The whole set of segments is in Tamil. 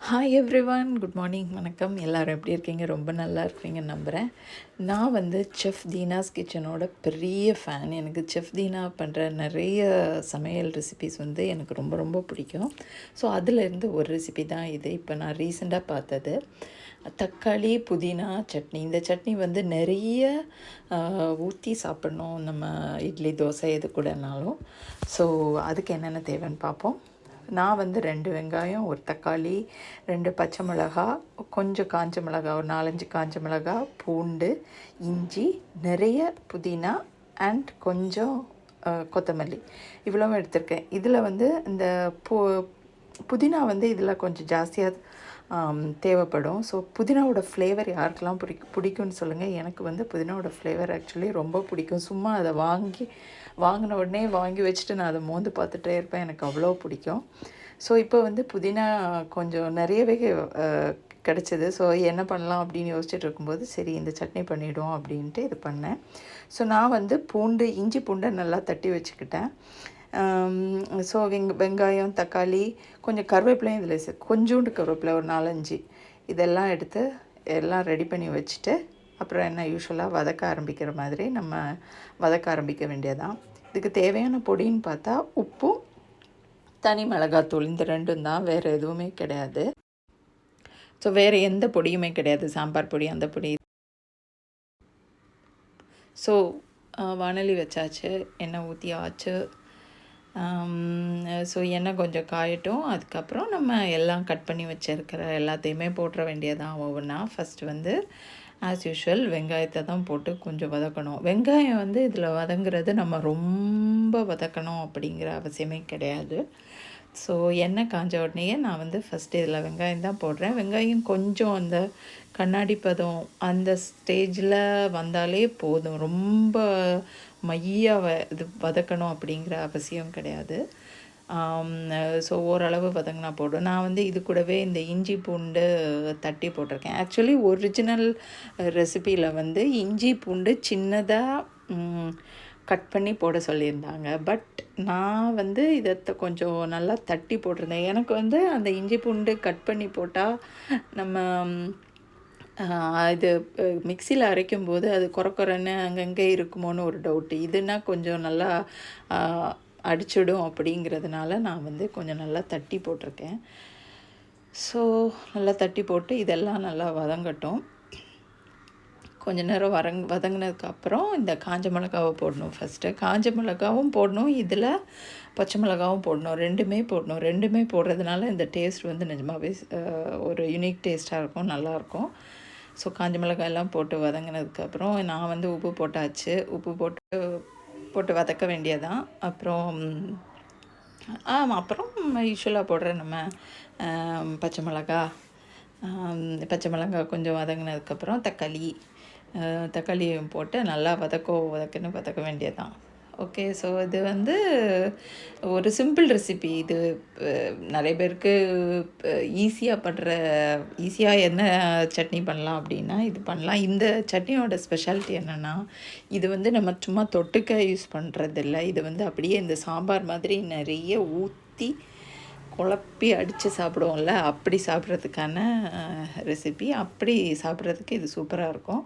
ஹாய் எவ்ரிவன், குட் மார்னிங், வணக்கம். எல்லோரும் எப்படி இருக்கீங்க? ரொம்ப நல்லா இருப்பீங்கன்னு நம்புகிறேன். நான் செஃப் தீனாஸ் கிச்சனோட பெரிய ஃபேன். எனக்கு செஃப் தீனா பண்ணுற நிறைய சமையல் ரெசிபீஸ் எனக்கு ரொம்ப ரொம்ப பிடிக்கும். ஸோ அதிலேருந்து ஒரு ரெசிபி தான் இது. இப்போ நான் ரீசெண்டாக பார்த்தது தக்காளி புதினா சட்னி. இந்த சட்னி நிறைய ஊற்றி சாப்பிட்ணும், நம்ம இட்லி தோசை எது கூடனாலும். ஸோ அதுக்கு என்னென்ன தேவைன்னு பார்ப்போம். நான் 2 வெங்காயம், ஒரு தக்காளி, 2 பச்சை மிளகா, கொஞ்சம் காஞ்ச மிளகா, ஒரு 4-5 காஞ்ச மிளகா, பூண்டு, இஞ்சி, நிறைய புதினா அண்ட் கொஞ்சம் கொத்தமல்லி, இவ்வளவும் எடுத்திருக்கேன். இதில் இந்த புதினா இதில் கொஞ்சம் ஜாஸ்தியாக தேவைப்படும். ஸோ புதினாவோட ஃப்ளேவர் யாருக்கெல்லாம் பிடிக்கும்னு சொல்லுங்கள். எனக்கு புதினாவோட ஃப்ளேவர் ஆக்சுவலி ரொம்ப பிடிக்கும். சும்மா அதை வாங்கின உடனே வாங்கி வச்சுட்டு நான் அதை மோந்து பார்த்துட்டே இருப்பேன். எனக்கு அவ்வளோ பிடிக்கும். ஸோ இப்போ புதினா கொஞ்சம் நிறையவே கிடச்சிது. ஸோ என்ன பண்ணலாம் அப்படின்னு யோசிச்சுட்டு இருக்கும்போது, சரி இந்த சட்னி பண்ணிவிடுவோம் அப்படின்ட்டு இது பண்ணேன். ஸோ நான் இஞ்சி பூண்டை நல்லா தட்டி வச்சுக்கிட்டேன். ஸோ வெங்காயம், தக்காளி, கொஞ்சம் கருவேப்பிலையும் இதில் கொஞ்சோண்டு கருவேப்பிலை, ஒரு 4-5 இதெல்லாம் எடுத்து எல்லாம் ரெடி பண்ணி வச்சுட்டு, அப்புறம் என்ன யூஸ்வலாக வதக்க ஆரம்பிக்கிற மாதிரி நம்ம வதக்க ஆரம்பிக்க வேண்டியதான். இதுக்கு தேவையான பொடின்னு பார்த்தா உப்பும் தனி மிளகாத்தூள், இந்த ரெண்டும் தான், வேறு எதுவுமே கிடையாது. ஸோ வேறு எந்த பொடியுமே கிடையாது, சாம்பார் பொடி அந்த பொடி. ஸோ வானலி வச்சாச்சு, எண்ணெய் ஊற்றி ஆச்சு. ஸோ எண்ணெய் கொஞ்சம் காயட்டும். அதுக்கப்புறம் நம்ம எல்லாம் கட் பண்ணி வச்சுருக்கிற எல்லாத்தையுமே போட்டுற வேண்டியதான் ஒவ்வொன்றா. ஃபஸ்ட்டு ஆஸ் யூஷுவல் வெங்காயத்தை தான் போட்டு கொஞ்சம் வதக்கணும். வெங்காயம் இதில் வதங்குறது நம்ம ரொம்ப வதக்கணும் அப்படிங்கிற அவசியமே கிடையாது. ஸோ எண்ணெய் காஞ்ச உடனேயே நான் ஃபஸ்ட்டு இதில் வெங்காயம் தான் போடுறேன். வெங்காயம் கொஞ்சம் அந்த கண்ணாடி பதம் அந்த ஸ்டேஜில் வந்தாலே போதும். ரொம்ப மையாக இது வதக்கணும் அப்படிங்கிற அவசியம் கிடையாது. ஸோ ஓரளவு வதங்கினா போடும். நான் இது கூடவே இந்த இஞ்சி பூண்டு தட்டி போட்டிருக்கேன். ஆக்சுவலி ஒரிஜினல் ரெசிப்பியில் இஞ்சி பூண்டு சின்னதாக கட் பண்ணி போட சொல்லியிருந்தாங்க. பட் நான் இதை கொஞ்சம் நல்லா தட்டி போட்டிருந்தேன். எனக்கு அந்த இஞ்சி பூண்டு கட் பண்ணி போட்டால் நம்ம இது மிக்சியில் அரைக்கும்போது அது குறன்னு அங்கங்கே இருக்குமோன்னு ஒரு டவுட்டு. இதுனா கொஞ்சம் நல்லா அடிச்சிடும் அப்படிங்கிறதுனால நான் கொஞ்சம் நல்லா தட்டி போட்டிருக்கேன். ஸோ நல்லா தட்டி போட்டு இதெல்லாம் நல்லா வதங்கட்டும். கொஞ்சம் நேரம் வதங்கினதுக்கப்புறம் இந்த காஞ்ச மிளகாவை போடணும். ஃபஸ்ட்டு காஞ்ச மிளகாவும் போடணும், இதில் பச்சை மிளகாவும் போடணும், ரெண்டுமே போடணும். ரெண்டுமே போடுறதுனால இந்த டேஸ்ட் நிஜமாகவே ஒரு யூனிக் டேஸ்ட்டாக இருக்கும், நல்லாயிருக்கும். ஸோ காஞ்ச மிளகாய் எல்லாம் போட்டு வதங்கினதுக்கப்புறம் நான் உப்பு போட்டாச்சு. உப்பு போட்டு வதக்க வேண்டியதான். அப்புறம் அப்புறம் யூஸ்வலாக போடுற நம்ம பச்சை மிளகாய் கொஞ்சம் வதங்கினதுக்கப்புறம் தக்காளியும் போட்டு நல்லா வதக்க வேண்டியதான். ஓகே. ஸோ இது ஒரு சிம்பிள் ரெசிபி. இது நிறைய பேருக்கு ஈஸியாக என்ன சட்னி பண்ணலாம் அப்படின்னா இது பண்ணலாம். இந்த சட்னியோட ஸ்பெஷாலிட்டி என்னென்னா, இது நம்ம சும்மா தொட்டுக்க யூஸ் பண்ணுறதில்ல. இது அப்படியே இந்த சாம்பார் மாதிரி நிறைய ஊற்றி குழப்பி அடித்து சாப்பிடுவோம்ல, அப்படி சாப்பிட்றதுக்கான ரெசிபி. அப்படி சாப்பிட்றதுக்கு இது சூப்பராக இருக்கும்.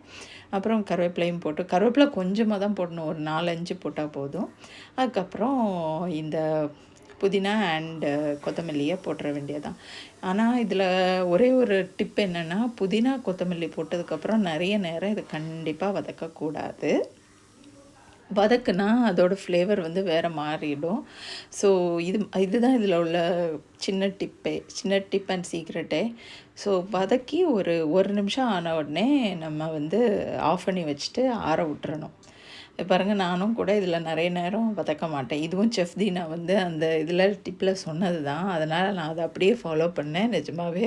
அப்புறம் கருவேப்பிலை கொஞ்சமாக தான் போடணும், ஒரு 4-5 போட்டால் போதும். அதுக்கப்புறம் இந்த புதினா அண்டு கொத்தமல்லியை போட்டுற வேண்டியதான். ஆனால் இதில் ஒரே ஒரு டிப் என்னென்னா, புதினா கொத்தமல்லி போட்டதுக்கப்புறம் நிறைய நேரம் இது கண்டிப்பாக வதக்கக்கூடாது. வதக்குனா அதோடய ஃப்ளேவர் வேறு மாறிடும். ஸோ இதுதான் இதில் உள்ள சின்ன டிப் அண்ட் சீக்ரெட்டே. ஸோ வதக்கி ஒரு நிமிஷம் ஆன உடனே நம்ம ஆஃப் பண்ணி வச்சுட்டு ஆற விட்டுறணும். பாருங்கள், நானும் கூட இதில் நிறைய நேரம் வதக்க மாட்டேன். இதுவும் செஃப் தீனா அந்த இதில் டிப்பில் சொன்னது தான். அதனால் நான் அதை அப்படியே ஃபாலோ பண்ணேன். நிஜமாகவே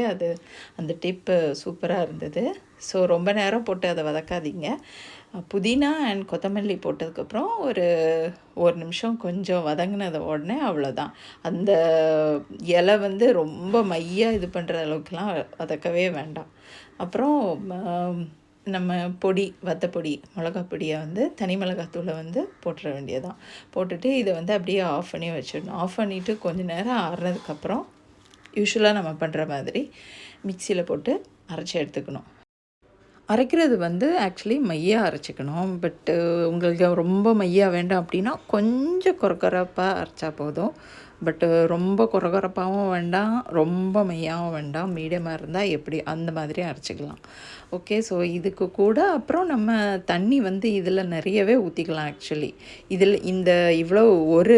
அந்த டிப்பு சூப்பராக இருந்தது. ஸோ ரொம்ப நேரம் போட்டு அதை வதக்காதீங்க. புதினா அண்ட் கொத்தமல்லி போட்டதுக்கப்புறம் ஒரு நிமிஷம் கொஞ்சம் வதங்கினத உடனே அவ்வளோதான். அந்த இலை ரொம்ப மையாக இது பண்ணுற அளவுக்குலாம் வதக்கவே வேண்டாம். அப்புறம் நம்ம வத்தப்பொடி, மிளகா பொடியை தனி மிளகாத்தூளை போட்டுற வேண்டியதான். போட்டுட்டு இதை அப்படியே ஆஃப் பண்ணி வச்சிடணும். ஆஃப் பண்ணிவிட்டு கொஞ்சம் நேரம் ஆறுனதுக்கப்புறம் யூஷுவலாக நம்ம பண்ணுற மாதிரி மிக்சியில் போட்டு அரைச்சி எடுத்துக்கணும். அரைக்கிறது வந்து ஆக்சுவலி மையாக அரைச்சிக்கணும். பட்டு உங்களுக்கு ரொம்ப மையாக வேண்டாம் அப்படின்னா கொஞ்சம் கொரகொரப்பாக அரைச்சா போதும். பட்டு ரொம்ப கொரகொரப்பாகவும் வேண்டாம், ரொம்ப மையாகவும் வேண்டாம், மீடியமாக இருந்தால் எப்படி அந்த மாதிரி அரைச்சிக்கலாம். ஓகே. ஸோ இதுக்கு கூட அப்புறம் நம்ம தண்ணி வந்து இதில் நிறையவே ஊற்றிக்கலாம். ஆக்சுவலி இதில் இந்த இவ்வளோ ஒரு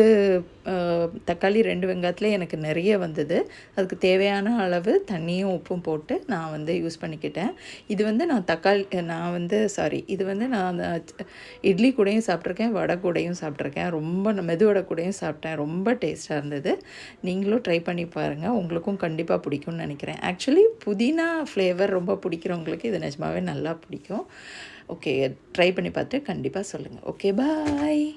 தக்காளி 2 வெங்காயத்தில் எனக்கு நிறைய வந்தது. அதுக்கு தேவையான அளவு தண்ணியும் உப்பும் போட்டு நான் வந்து யூஸ் பண்ணிக்கிட்டேன். இது வந்து இது வந்து நான் இட்லி கூடயும் சாப்பிட்ருக்கேன், வடை கூடயும் சாப்பிட்ருக்கேன், ரொம்ப மெது வடை கூடயும் சாப்பிட்டேன். ரொம்ப டேஸ்ட்டாக இருந்தது. நீங்களும் ட்ரை பண்ணி பாருங்கள், உங்களுக்கும் கண்டிப்பாக பிடிக்கும்னு நினைக்கிறேன். ஆக்சுவலி புதினா ஃப்ளேவர் ரொம்ப பிடிக்கிறவங்களுக்கு இது நிஜமாகவே நல்லா பிடிக்கும். ஓகே, ட்ரை பண்ணி பார்த்து கண்டிப்பாக சொல்லுங்கள். ஓகே, பாய்.